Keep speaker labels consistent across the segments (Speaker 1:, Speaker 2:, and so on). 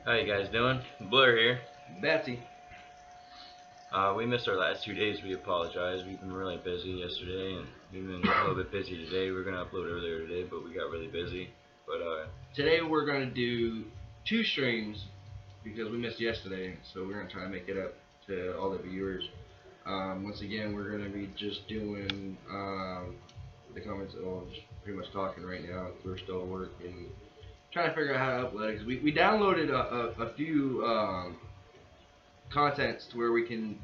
Speaker 1: How you guys doing? Blur here.
Speaker 2: Batsy.
Speaker 1: We missed our last 2 days. We apologize. We've been really busy yesterday, and we've been a little bit busy today. We are gonna upload earlier today, but we got really busy. But
Speaker 2: Today we're going to do two streams because we missed yesterday, so we're going to try to make it up to all the viewers. Once again, we're going to be just doing the comments, just pretty much talking right now. We're still at work and trying to figure out how to upload it. Cause we downloaded a few contents to where we can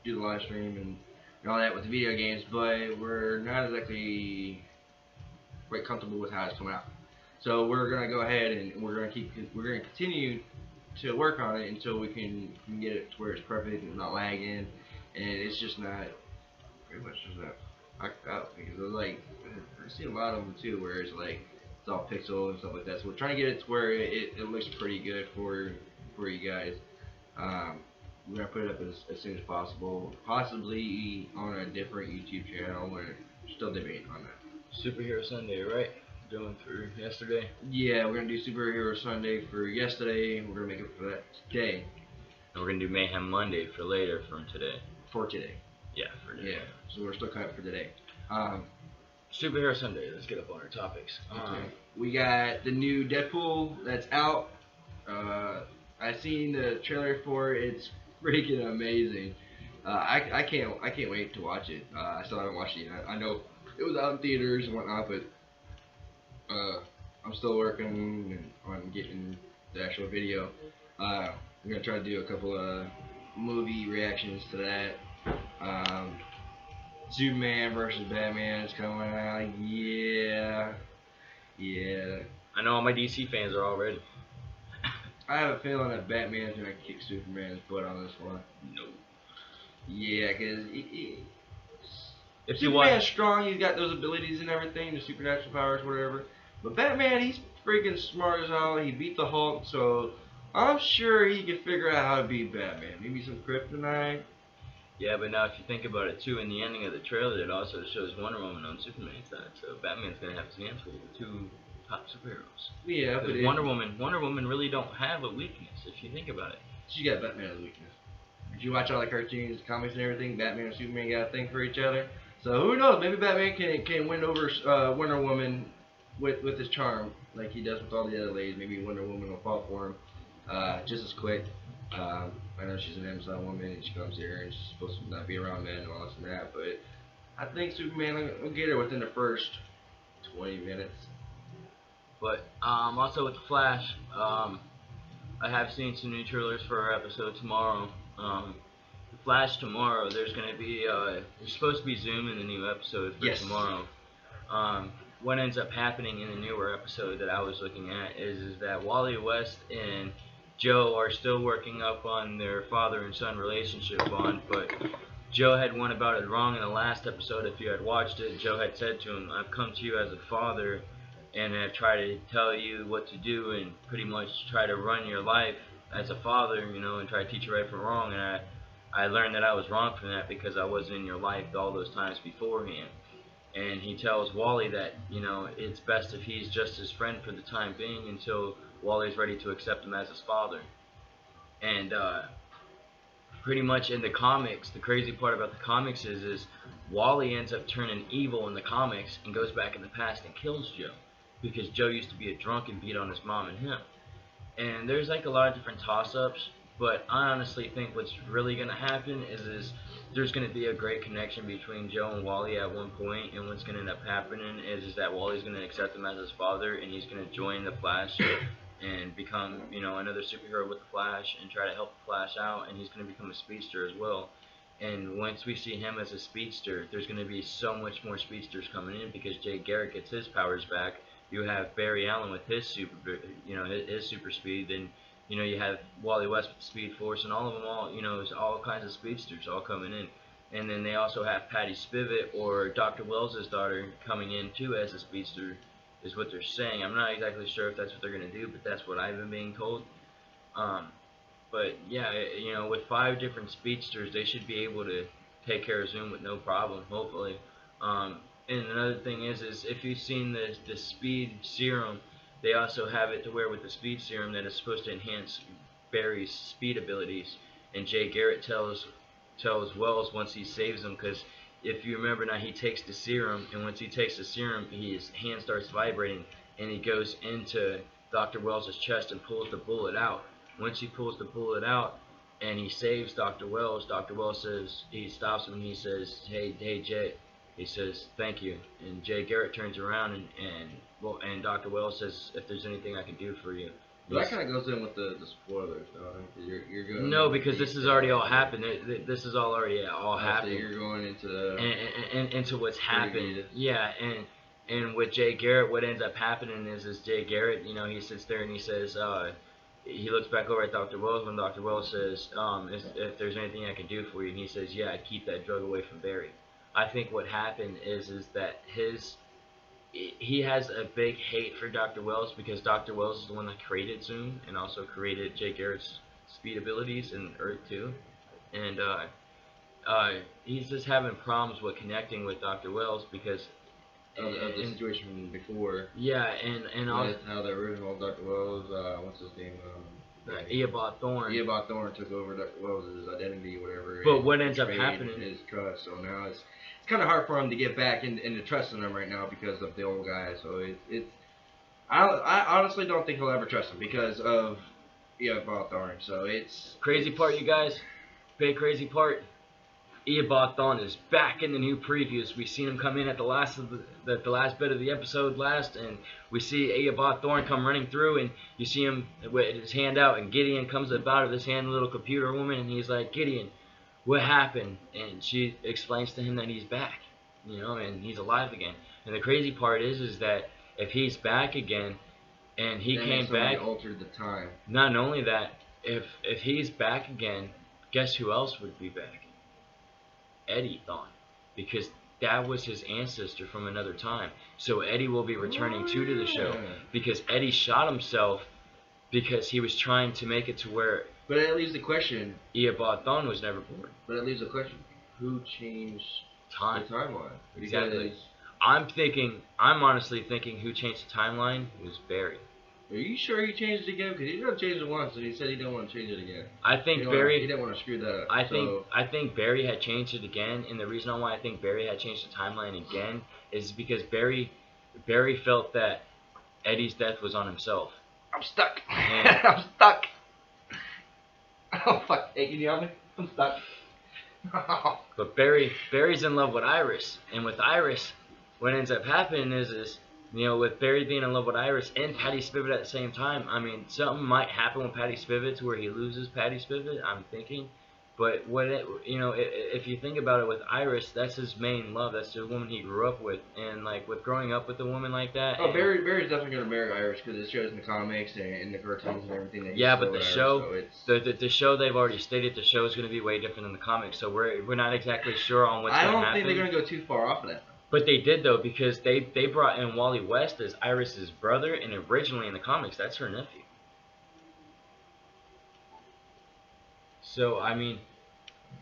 Speaker 2: do the live stream and all that with the video games, but we're not exactly quite comfortable with how it's coming out. So we're gonna go ahead and we're gonna continue to work on it until we can get it to where it's perfect and not lagging, and it's just not pretty much just not fucked up because it's like I've seen a lot of them too where it's like it's all pixel and stuff like that. So we're trying to get it to where it looks pretty good for you guys. We're gonna put it up as soon as possible, possibly on a different YouTube channel. We're still debating on that.
Speaker 1: Superhero Sunday, right? Doing for yesterday.
Speaker 2: Yeah, we're gonna do Superhero Sunday for yesterday. We're gonna make it for that today.
Speaker 1: And we're gonna do Mayhem Monday for later from today.
Speaker 2: For today.
Speaker 1: Yeah, for today.
Speaker 2: Yeah, so we're still cut for today.
Speaker 1: Superhero Sunday. Let's get up on our topics.
Speaker 2: Okay. We got the new Deadpool that's out. I seen the trailer for it. It's freaking amazing. I can't wait to watch it. I still haven't watched it yet. I know it was out in theaters and whatnot, but I'm still working on getting the actual video. I'm gonna try to do a couple of movie reactions to that. Superman versus Batman is coming out. Yeah.
Speaker 1: I know all my DC fans are all ready.
Speaker 2: I have a feeling that Batman's gonna kick Superman's butt on this one.
Speaker 1: No.
Speaker 2: Yeah, cause
Speaker 1: If you
Speaker 2: Superman's
Speaker 1: watch,
Speaker 2: strong. He's got those abilities and everything, the supernatural powers, whatever. But Batman, he's freaking smart as hell. He beat the Hulk, so I'm sure he can figure out how to beat Batman. Maybe some kryptonite.
Speaker 1: yeah, but now if you think about it too, in the ending of the trailer, it also shows Wonder Woman on Superman's side. So Batman's gonna have his hands full with two top superheroes.
Speaker 2: Yeah, but
Speaker 1: Wonder Woman really don't have a weakness if you think about it.
Speaker 2: She got Batman as a weakness. If you watch all the cartoons, comics, and everything, Batman and Superman got a thing for each other. So who knows? Maybe Batman can win over Wonder Woman with his charm, like he does with all the other ladies. Maybe Wonder Woman will fall for him just as quick. I know she's an Amazon woman and she comes here and she's supposed to not be around men and all this and that, but I think Superman will get her within the first 20 minutes.
Speaker 1: But also with the Flash, I have seen some new trailers for our episode tomorrow. The Flash tomorrow, there's gonna be there's supposed to be Zoom in the new episode for tomorrow. What ends up happening in the newer episode that I was looking at is that Wally West and Joe are still working up on their father and son relationship bond, but Joe had went about it wrong in the last episode. If you had watched it, Joe had said to him, "I've come to you as a father and have tried to tell you what to do and pretty much try to run your life as a father, you know, and try to teach you right from wrong. And I learned that I was wrong from that because I wasn't in your life all those times beforehand." And he tells Wally that, you know, it's best if he's just his friend for the time being until Wally's ready to accept him as his father. And pretty much in the comics, the crazy part about the comics is Wally ends up turning evil in the comics and goes back in the past and kills Joe because Joe used to be a drunk and beat on his mom and him. And there's like a lot of different toss-ups, but I honestly think what's really going to happen is there's going to be a great connection between Joe and Wally at one point, and what's going to end up happening is that Wally's going to accept him as his father, and he's going to join the Flash and become, you know, another superhero with the Flash and try to help the Flash out, and he's going to become a speedster as well. And once we see him as a speedster, there's going to be so much more speedsters coming in because Jay Garrick gets his powers back. You have Barry Allen with his his super speed. Then, you know, you have Wally West with the Speed Force, and all of them you know, there's all kinds of speedsters all coming in. And then they also have Patty Spivot or Dr. Wells' daughter coming in too as a speedster, is what they're saying. I'm not exactly sure if that's what they're going to do, but that's what I've been being told. But yeah, you know, with 5 different speedsters, they should be able to take care of Zoom with no problem, hopefully. And another thing is if you've seen the speed serum, they also have it to where with the speed serum that is supposed to enhance Barry's speed abilities. And Jay Garrett tells Wells once he saves him, because if you remember now, he takes the serum, and once he takes the serum, his hand starts vibrating, and he goes into Dr. Wells' chest and pulls the bullet out. Once he pulls the bullet out and he saves Dr. Wells says, he stops him and he says, hey Jay, he says, thank you. And Jay Garrett turns around and Dr. Wells says, if there's anything I can do for you.
Speaker 2: But that kind of goes in with the spoilers, though. You're going.
Speaker 1: No, because this has already all happened. This is already happened.
Speaker 2: So you're going into
Speaker 1: and into what's happened. Yeah, and with Jay Garrett, what ends up happening is Jay Garrett, he sits there and he says, he looks back over at Dr. Wells when Dr. Wells says, if there's anything I can do for you, and he says, yeah, I'd keep that drug away from Barry. I think what happened is that he has a big hate for Dr. Wells because Dr. Wells is the one that created Zoom and also created Jay Garrett's speed abilities in Earth 2. And he's just having problems with connecting with Dr. Wells because
Speaker 2: of the situation from before.
Speaker 1: Yeah, and
Speaker 2: how the original Dr. Wells, what's his name?
Speaker 1: Eobard Thorne.
Speaker 2: Eobard Thorne took over Dr. Wells' identity, or whatever.
Speaker 1: But what ends up happening?
Speaker 2: His trust. So now it's kind of hard for him to get back into trusting him right now because of the old guy. So I honestly don't think he'll ever trust him because of Eobard Thorne. So it's
Speaker 1: crazy part, you guys. Big crazy part. Eobard Thorne is back in the new previews. We've seen him come in at the last bit of the episode and we see Eobard Thorne come running through, and you see him with his hand out, and Gideon comes about with his hand, a little computer woman, and he's like, Gideon, what happened? And she explains to him that he's back, and he's alive again. And the crazy part is that if he's back again, and he came back,
Speaker 2: altered the time.
Speaker 1: Not only that, if he's back again, guess who else would be back? Eddie Thawne, because that was his ancestor from another time. So Eddie will be returning to the show because Eddie shot himself because he was trying to make it to where.
Speaker 2: But that leaves the question.
Speaker 1: Eobard Thawne was never born.
Speaker 2: But that leaves the question: who changed the timeline?
Speaker 1: Exactly. I'm honestly thinking who changed the timeline was Barry.
Speaker 2: Are you sure he changed it again? Because he done changed it once, and he said he didn't want to change it again.
Speaker 1: I think Barry.
Speaker 2: He didn't want to screw that up.
Speaker 1: I think Barry had changed it again, and the reason why I think Barry had changed the timeline again is because Barry felt that Eddie's death was on himself.
Speaker 2: I'm stuck. I'm stuck. Oh fuck! Hey, can you help me? I'm stuck.
Speaker 1: But Barry's in love with Iris, and with Iris, what ends up happening is with Barry being in love with Iris and Patty Spivot at the same time, I mean, something might happen with Patty Spivot to where he loses Patty Spivot, I'm thinking. But if you think about it, with Iris, that's his main love. That's the woman he grew up with, and like with growing up with a woman like that.
Speaker 2: Oh, Barry's definitely gonna marry Iris because it shows in the comics and in the cartoons and everything.
Speaker 1: Yeah, but the show, the show, they've already stated the show is gonna be way different than the comics, so we're not exactly sure on what's gonna happen.
Speaker 2: I don't think they're gonna go too far off of that.
Speaker 1: But they did, though, because they brought in Wally West as Iris's brother, and originally in the comics, that's her nephew. So, I mean,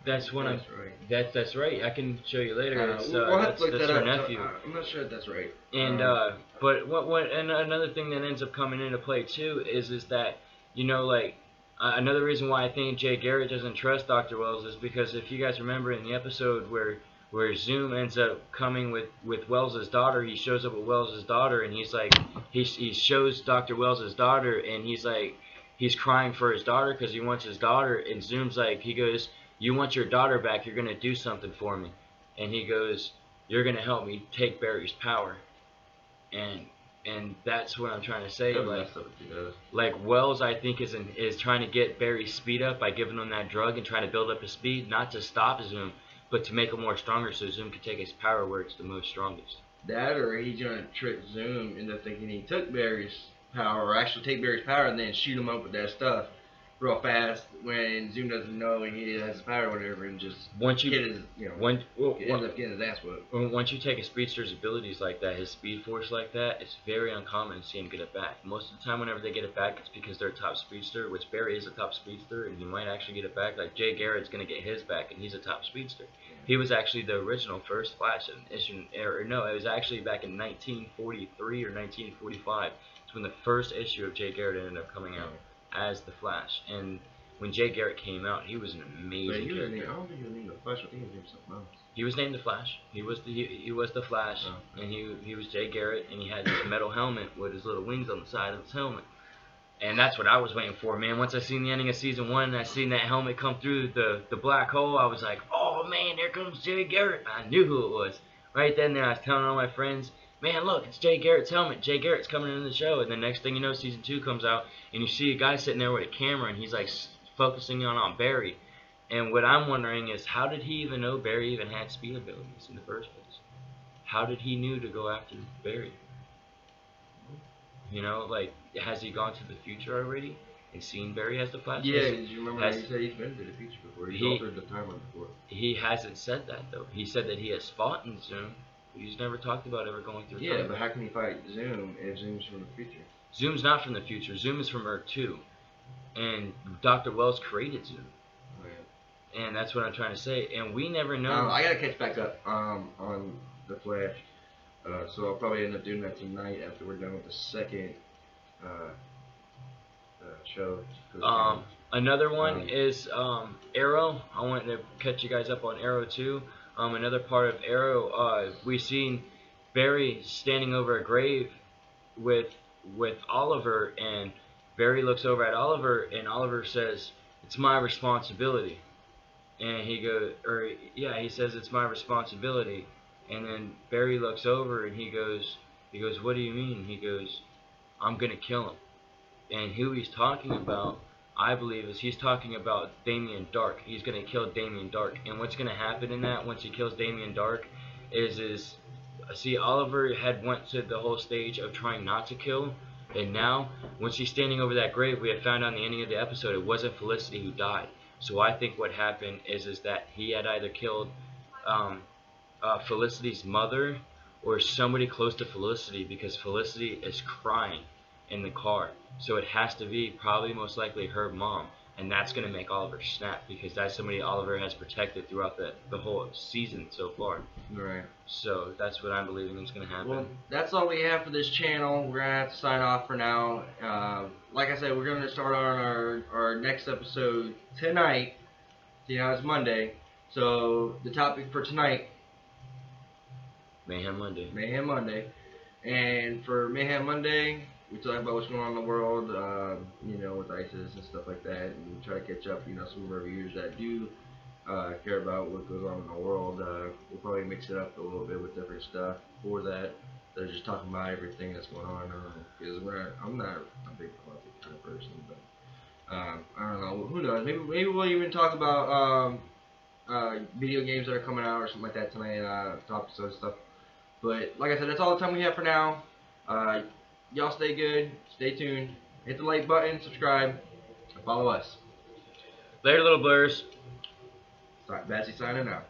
Speaker 1: that's one of... That's right. I can show you later.
Speaker 2: We'll have to look that
Speaker 1: her
Speaker 2: up.
Speaker 1: nephew.
Speaker 2: I'm not sure if that's right.
Speaker 1: And, but and another thing that ends up coming into play, too, is that, another reason why I think Jay Garrett doesn't trust Dr. Wells is because if you guys remember in the episode where Zoom ends up coming with Wells' daughter, he shows up with Wells' daughter, and he's like, he shows Dr. Wells' daughter, and he's like, he's crying for his daughter because he wants his daughter, and Zoom's like, he goes, you want your daughter back, you're going to do something for me. And he goes, you're going to help me take Barry's power. And that's what I'm trying to say. Like Wells, I think, is trying to get Barry's speed up by giving him that drug and trying to build up his speed, not to stop Zoom, but to make him more stronger so Zoom can take his power where it's the most strongest. That,
Speaker 2: or he's going to trick Zoom into thinking he took Barry's power, or actually take Barry's power and then shoot him up with that stuff real fast when Zoom doesn't know he has the power or whatever, and just ends up getting his ass whooped.
Speaker 1: Once you take a speedster's abilities like that, his speed force like that, it's very uncommon to see him get it back. Most of the time whenever they get it back, it's because they're a top speedster, which Barry is a top speedster, and he might actually get it back. Like Jay Garrett's going to get his back, and he's a top speedster. He was actually the original first Flash. It was actually back in 1943 or 1945. It's when the first issue of Jay Garrett ended up coming out as the Flash. And when Jay Garrett came out, he was an amazing character.
Speaker 2: I don't think he was named the Flash. I think he was named something else.
Speaker 1: He was named the Flash. He was the Flash, and he was Jay Garrett, and he had this metal helmet with his little wings on the side of his helmet. And that's what I was waiting for, man. Once I seen the ending of season 1 and I seen that helmet come through the black hole, I was like, oh man, there comes Jay Garrett. I knew who it was. Right then there, I was telling all my friends, man, look, it's Jay Garrett's helmet. Jay Garrett's coming into the show. And the next thing you know, season 2 comes out, and you see a guy sitting there with a camera, and he's like focusing on Barry. And what I'm wondering is, how did he even know Barry even had speed abilities in the first place? How did he knew to go after Barry? You know, like, has he gone to the future already and seen Barry as the Flash?
Speaker 2: Yeah, you remember he said he's been to the future before. He's altered the timeline before.
Speaker 1: He hasn't said that, though. He said that he has fought in Zoom. He's never talked about ever going through time.
Speaker 2: Yeah, but how can he fight Zoom if Zoom's from the future?
Speaker 1: Zoom's not from the future. Zoom is from Earth 2. And Dr. Wells created Zoom.
Speaker 2: Oh, yeah.
Speaker 1: And that's what I'm trying to say. And we never know.
Speaker 2: I gotta catch back up on the Flash. So I'll probably end up doing that tonight after we're done with the second show.
Speaker 1: Another one is Arrow. I wanted to catch you guys up on Arrow too. Another part of Arrow, we've seen Barry standing over a grave with Oliver, and Barry looks over at Oliver, and Oliver says, "It's my responsibility." And he says, "It's my responsibility." And then Barry looks over and he goes, "What do you mean?" He goes, "I'm gonna kill him." And who he's talking about, I believe, is he's talking about Damien Dark. He's gonna kill Damien Dark. And what's gonna happen in that once he kills Damien Dark is see, Oliver had went to the whole stage of trying not to kill, and now once he's standing over that grave, we had found out in the ending of the episode it wasn't Felicity who died. So I think what happened is that he had either killed Felicity's mother or somebody close to Felicity, because Felicity is crying in the car. So it has to be probably most likely her mom, and that's going to make Oliver snap, because that's somebody Oliver has protected throughout the whole season so far.
Speaker 2: Right.
Speaker 1: So that's what I'm believing is going to happen.
Speaker 2: Well, that's all we have for this channel. We're going to have to sign off for now. Like I said, we're going to start on our next episode tonight. See, now it's Monday. So the topic for tonight,
Speaker 1: Mayhem Monday.
Speaker 2: Mayhem Monday. And for Mayhem Monday, we talk about what's going on in the world, you know, with ISIS and stuff like that, and we try to catch up, you know, some of our viewers that do care about what goes on in the world. We'll probably mix it up a little bit with different stuff for that. They're just talking about everything that's going on, because I'm not a big politics kind of person, but I don't know, who knows, maybe we'll even talk about video games that are coming out or something like that tonight, topics and stuff. But like I said, that's all the time we have for now. Y'all stay good, stay tuned, hit the like button, subscribe, and follow us.
Speaker 1: Later, little blurs.
Speaker 2: Batsy signing out.